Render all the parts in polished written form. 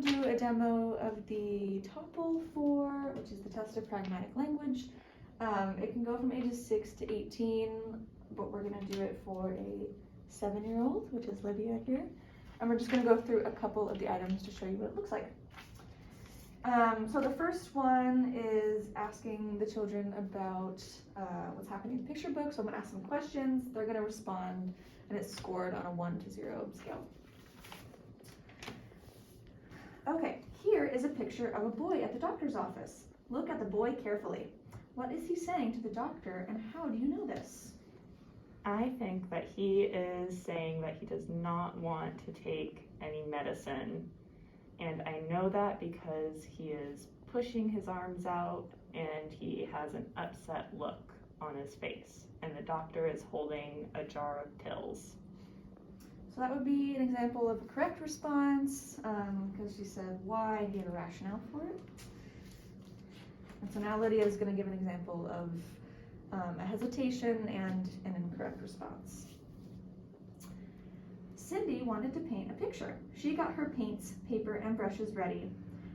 to do a demo of the TOEFL 4, which is the test of pragmatic language. It can go from ages 6 to 18, but we're going to do it for a 7-year-old, which is Lydia here. And we're just going to go through a couple of the items to show you what it looks like. So the first one is asking the children about what's happening in the picture book. So I'm going to ask them questions, they're going to respond, and it's scored on a 1 to 0 scale. Okay, here is a picture of a boy at the doctor's office. Look at the boy carefully. What is he saying to the doctor, and how do you know this? I think that he is saying that he does not want to take any medicine. And I know that because he is pushing his arms out and he has an upset look on his face. And the doctor is holding a jar of pills. So that would be an example of a correct response, because she said why and gave a rationale for it. And so now Lydia is going to give an example of a hesitation and an incorrect response. Cindy wanted to paint a picture. She got her paints, paper, and brushes ready.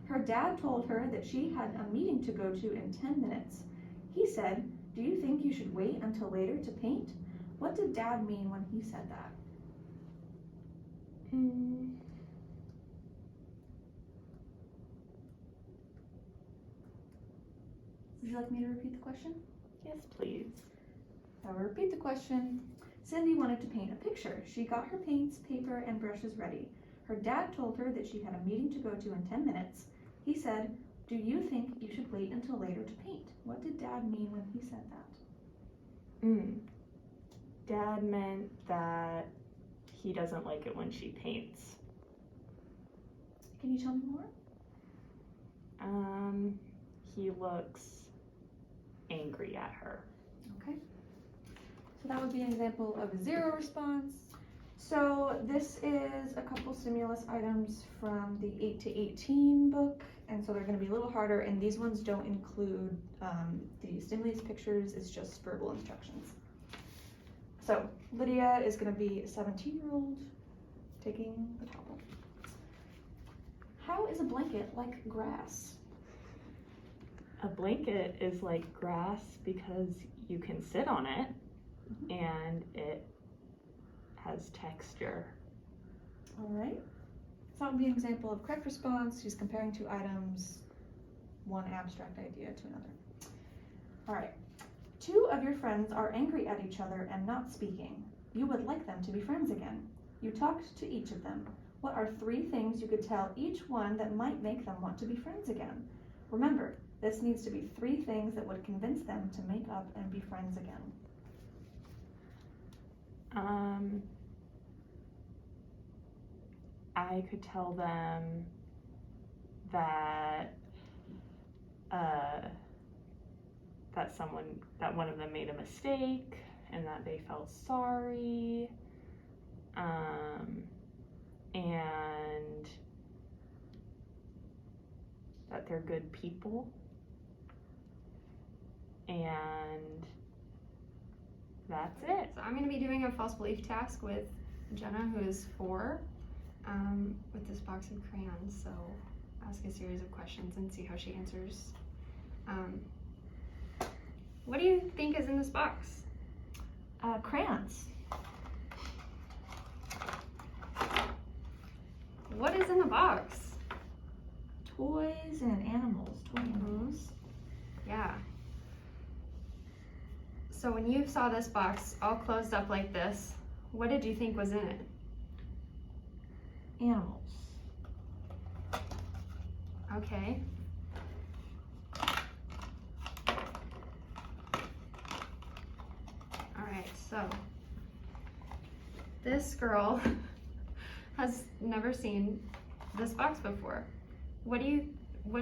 Her dad told her that she had a meeting to go to in 10 minutes. He said, "Do you think you should wait until later to paint?" What did Dad mean when he said that? Would you like me to repeat the question? Yes, please. I will repeat the question. Cindy wanted to paint a picture. She got her paints, paper, and brushes ready. Her dad told her that she had a meeting to go to in 10 minutes. He said, "Do you think you should wait until later to paint?" What did Dad mean when he said that? Dad meant that he doesn't like it when she paints. Can you tell me more? He looks angry at her. Okay. So that would be an example of a 0 response. So this is a couple stimulus items from the 8 to 18 book, and so they're going to be a little harder, and these ones don't include the stimulus pictures, it's just verbal instructions. So Lydia is going to be a 17-year-old taking the TOEFL. How is a blanket like grass? A blanket is like grass because you can sit on it and it has texture. All right. So that would be an example of correct response. She's comparing two items, one abstract idea to another. All right. 2 of your friends are angry at each other and not speaking. You would like them to be friends again. You talked to each of them. What are 3 things you could tell each one that might make them want to be friends again? Remember, this needs to be 3 things that would convince them to make up and be friends again. I could tell them that that one of them made a mistake and that they felt sorry, and that they're good people, and that's it. So I'm going to be doing a false belief task with Jenna, who is 4, with this box of crayons. So ask a series of questions and see how she answers. What do you think is in this box? Crayons. What is in the box? Toys and animals. Toy animals. Yeah. So when you saw this box all closed up like this, what did you think was in it? Animals. Okay. Alright, so this girl has never seen this box before. What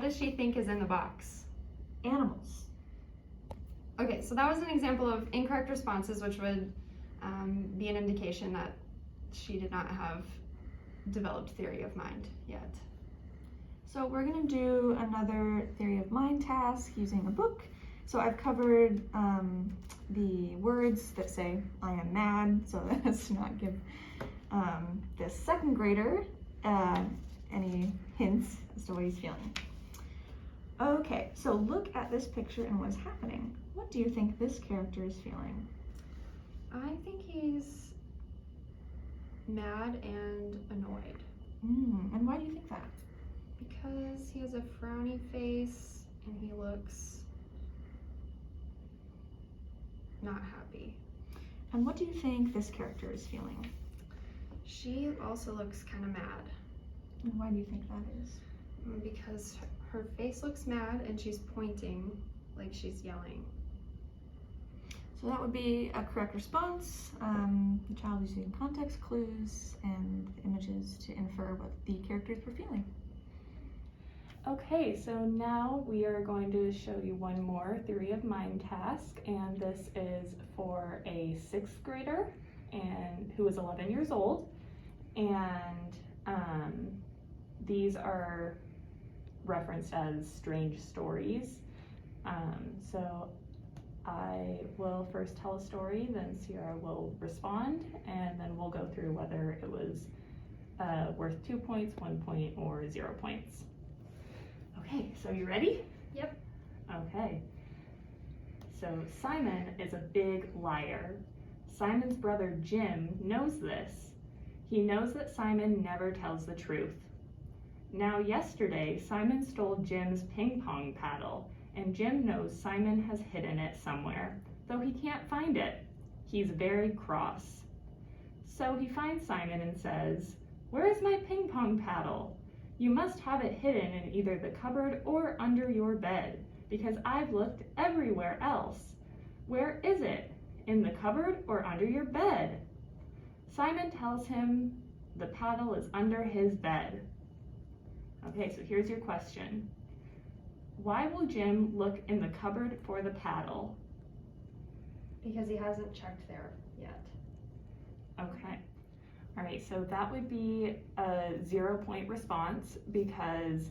does she think is in the box? Animals. Okay, so that was an example of incorrect responses, which would be an indication that she did not have developed theory of mind yet. So we're going to do another theory of mind task using a book. So I've covered the words that say "I am mad," so as to not give this second grader any hints what he's feeling. Okay, so look at this picture and what's happening. What do you think this character is feeling? I think he's mad and annoyed. And why do you think that? Because he has a frowny face and he looks not happy. And what do you think this character is feeling? She also looks kind of mad. And why do you think that is? Because her face looks mad and she's pointing like she's yelling. So that would be a correct response. The child is using context clues and images to infer what the characters were feeling. Okay, so now we are going to show you one more theory of mind task, and this is for a 6th grader and who is 11 years old, and these are referenced as strange stories. So I will first tell a story, then Sierra will respond, and then we'll go through whether it was worth 2 points, 1 point, or 0 points. Okay, so you ready? Yep. Okay. So Simon is a big liar. Simon's brother Jim knows this. He knows that Simon never tells the truth. Now yesterday, Simon stole Jim's ping pong paddle, and Jim knows Simon has hidden it somewhere, though he can't find it. He's very cross. So he finds Simon and says, "Where is my ping pong paddle? You must have it hidden in either the cupboard or under your bed, because I've looked everywhere else. Where is it? In the cupboard or under your bed?" Simon tells him the paddle is under his bed. Okay, so here's your question. Why will Jim look in the cupboard for the paddle? Because he hasn't checked there yet. Okay. All right, so that would be a 0 point response because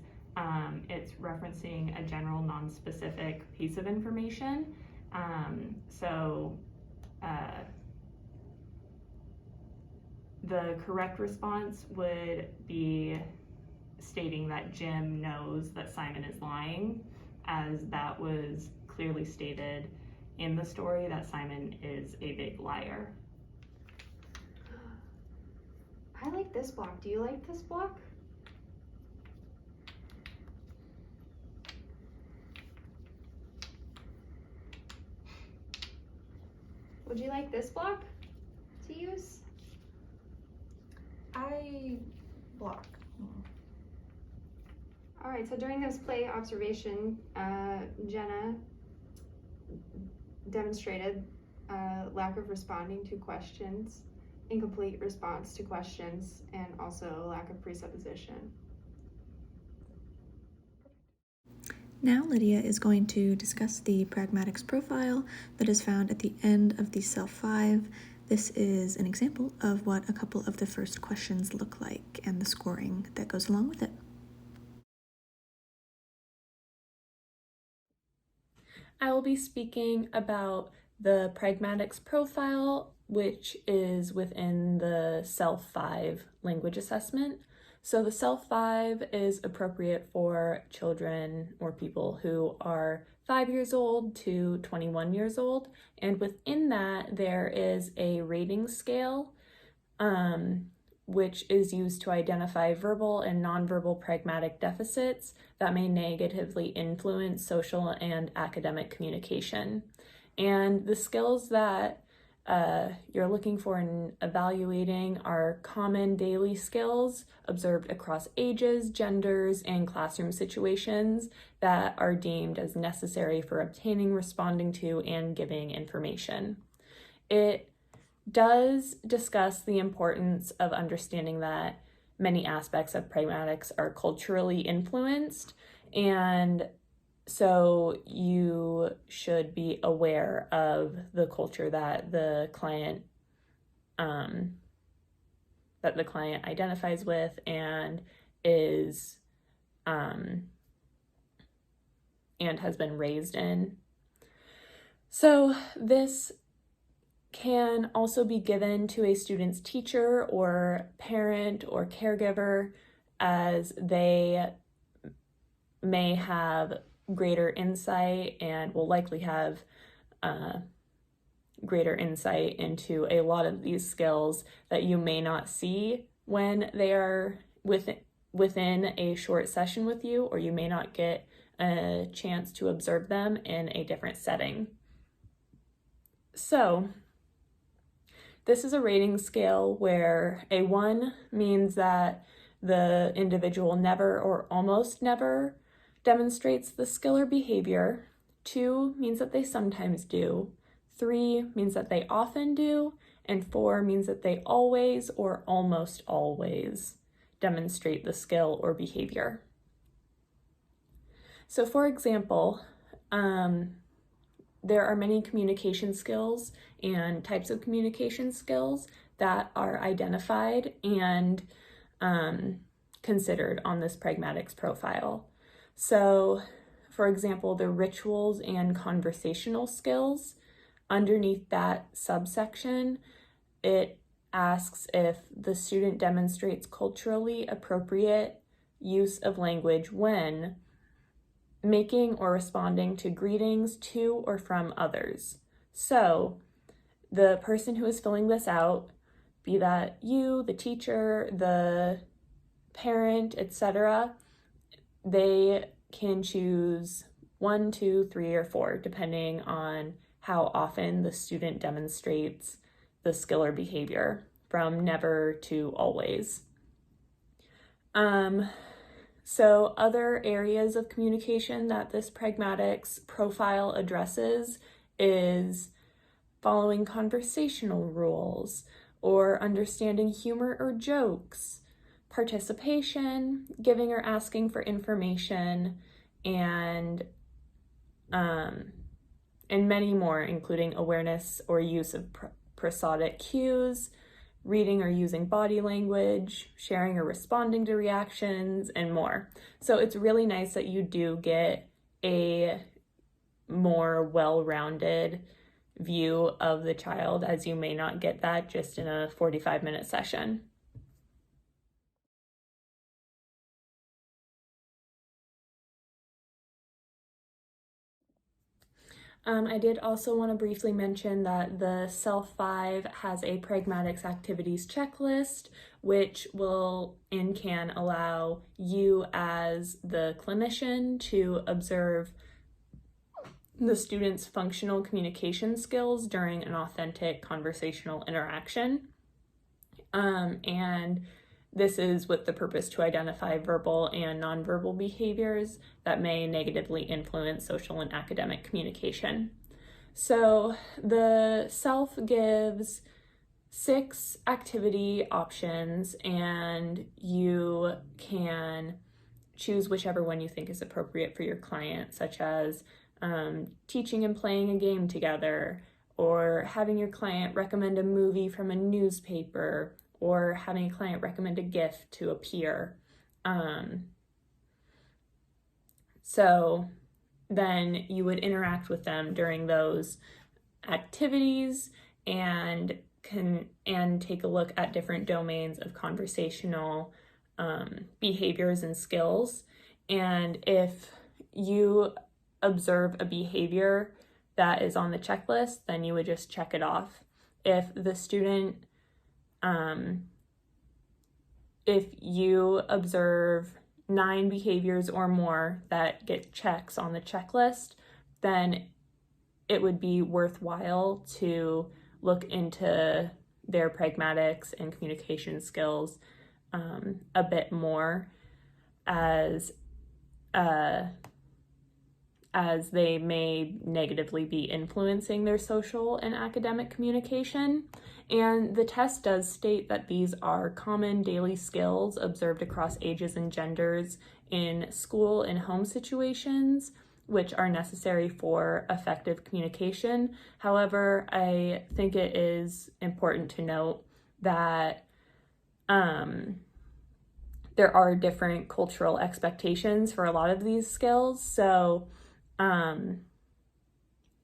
it's referencing a general non-specific piece of information. The correct response would be stating that Jim knows that Simon is lying, as that was clearly stated in the story that Simon is a big liar. I like this block. Do you like this block? Would you like this block to use? I block. All right, so during this play observation, Jenna demonstrated lack of responding to questions, incomplete response to questions, and also lack of presupposition. Now Lydia is going to discuss the Pragmatic's profile that is found at the end of the Self 5. This is an example of what a couple of the first questions look like and the scoring that goes along with it. I will be speaking about the Pragmatic's profile, which is within the Self 5 language assessment. So the Self 5 is appropriate for children or people who are 5 years old to 21 years old. And within that, there is a rating scale, which is used to identify verbal and nonverbal pragmatic deficits that may negatively influence social and academic communication. And the skills that you're looking for in evaluating are common daily skills observed across ages, genders, and classroom situations that are deemed as necessary for obtaining, responding to, and giving information. It does discuss the importance of understanding that many aspects of pragmatics are culturally influenced, and so you should be aware of the culture that the client identifies with and is and has been raised in. So this can also be given to a student's teacher or parent or caregiver as they may have greater insight and will likely have greater insight into a lot of these skills that you may not see when they are within a short session with you, or you may not get a chance to observe them in a different setting. So this is a rating scale where a 1 means that the individual never or almost never demonstrates the skill or behavior. 2 means that they sometimes do. 3 means that they often do. And 4 means that they always or almost always demonstrate the skill or behavior. So for example, there are many communication skills and types of communication skills that are identified and considered on this Pragmatics profile. So, for example, the rituals and conversational skills, underneath that subsection, it asks if the student demonstrates culturally appropriate use of language when making or responding to greetings to or from others. So the person who is filling this out, be that you, the teacher, the parent, etc., they can choose 1, 2, 3, or 4, depending on how often the student demonstrates the skill or behavior, from never to always. So other areas of communication that this Pragmatics profile addresses is following conversational rules, or understanding humor or jokes, participation, giving or asking for information, and many more, including awareness or use of prosodic cues, reading or using body language, sharing or responding to reactions, and more. So it's really nice that you do get a more well-rounded view of the child, as you may not get that just in a 45-minute session. I did also want to briefly mention that the Self-5 has a Pragmatics activities checklist, which will and can allow you as the clinician to observe the student's functional communication skills during an authentic conversational interaction. And this is with the purpose to identify verbal and nonverbal behaviors that may negatively influence social and academic communication. So the Self gives 6 activity options, and you can choose whichever one you think is appropriate for your client, such as teaching and playing a game together, or having your client recommend a movie from a newspaper, or having a client recommend a gift to a peer. So then you would interact with them during those activities and take a look at different domains of conversational behaviors and skills. And if you observe a behavior that is on the checklist, then you would just check it off. If the student if you observe 9 behaviors or more that get checks on the checklist, then it would be worthwhile to look into their pragmatics and communication skills a bit more, as they may negatively be influencing their social and academic communication. And the test does state that these are common daily skills observed across ages and genders in school and home situations, which are necessary for effective communication. However, I think it is important to note that there are different cultural expectations for a lot of these skills. So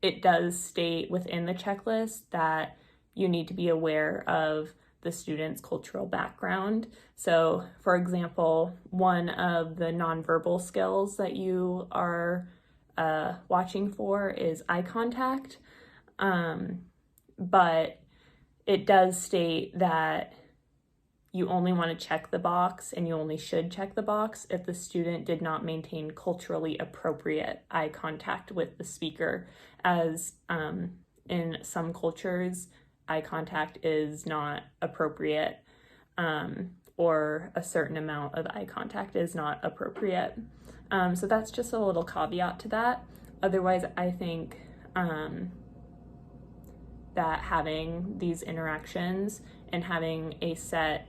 it does state within the checklist that you need to be aware of the student's cultural background. So, for example, one of the nonverbal skills that you are watching for is eye contact, but it does state that you only want to check the box, and you only should check the box if the student did not maintain culturally appropriate eye contact with the speaker, as in some cultures, eye contact is not appropriate, or a certain amount of eye contact is not appropriate. So that's just a little caveat to that. Otherwise, I think that having these interactions and having a set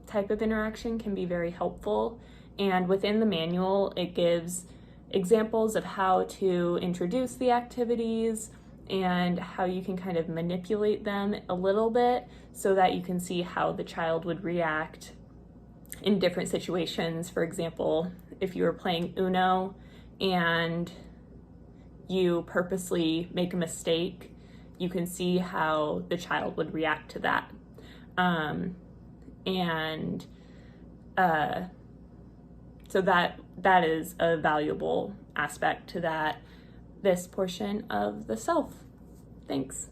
type of interaction can be very helpful. And within the manual, it gives examples of how to introduce the activities and how you can kind of manipulate them a little bit so that you can see how the child would react in different situations. For example, if you were playing Uno and you purposely make a mistake, you can see how the child would react to that. So that is a valuable aspect to this portion of the self. Thanks.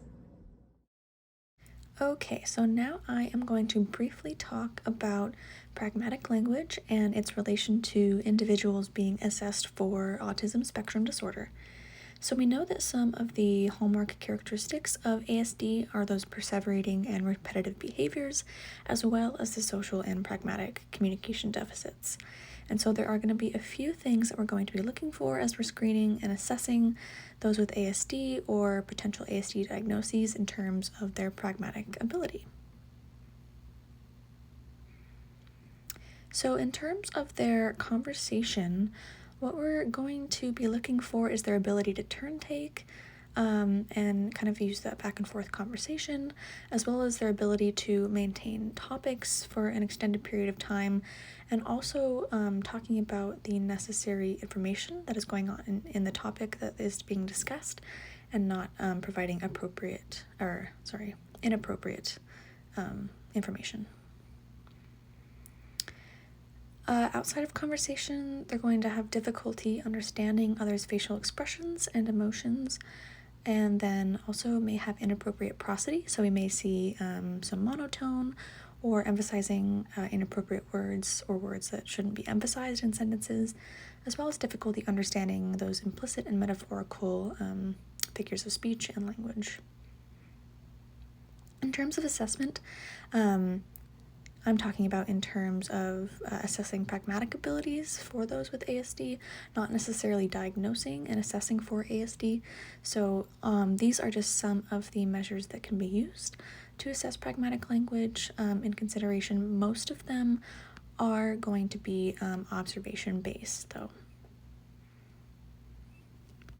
Okay, so now I am going to briefly talk about pragmatic language and its relation to individuals being assessed for autism spectrum disorder. So we know that some of the hallmark characteristics of ASD are those perseverating and repetitive behaviors, as well as the social and pragmatic communication deficits. And so there are going to be a few things that we're going to be looking for as we're screening and assessing those with ASD or potential ASD diagnoses in terms of their pragmatic ability. So in terms of their conversation, what we're going to be looking for is their ability to turn take and kind of use that back and forth conversation, as well as their ability to maintain topics for an extended period of time, and also talking about the necessary information that is going on in the topic that is being discussed, and not providing inappropriate information. Outside of conversation, they're going to have difficulty understanding others' facial expressions and emotions, and then also may have inappropriate prosody. So we may see some monotone or emphasizing inappropriate words or words that shouldn't be emphasized in sentences, as well as difficulty understanding those implicit and metaphorical figures of speech and language. In terms of assessment, I'm talking about in terms of assessing pragmatic abilities for those with ASD, not necessarily diagnosing and assessing for ASD. So these are just some of the measures that can be used to assess pragmatic language. In consideration, most of them are going to be observation-based, though.